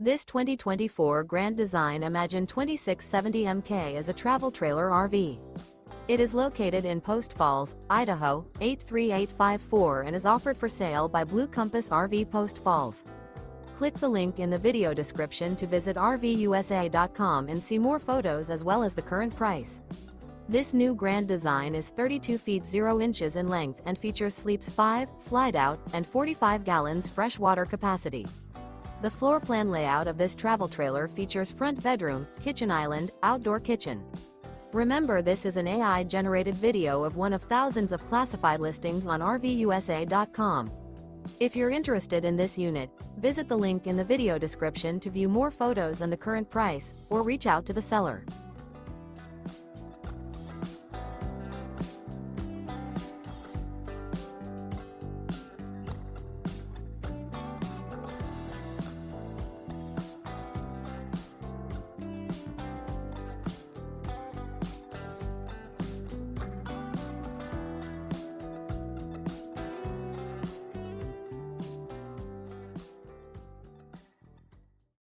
This 2024 Grand Design Imagine 2670 MK is a travel trailer RV. It is located in Post Falls, Idaho, 83854 and is offered for sale by Blue Compass RV Post Falls. Click the link in the video description to visit RVUSA.com and see more photos as well as the current price. This new Grand Design is 32 feet 0 inches in length and features sleeps 5, slide-out, and 45 gallons fresh water capacity. The floor plan layout of this travel trailer features front bedroom, kitchen island, outdoor kitchen. Remember, this is an AI-generated video of one of thousands of classified listings on RVUSA.com. If you're interested in this unit, visit the link in the video description to view more photos and the current price, or reach out to the seller.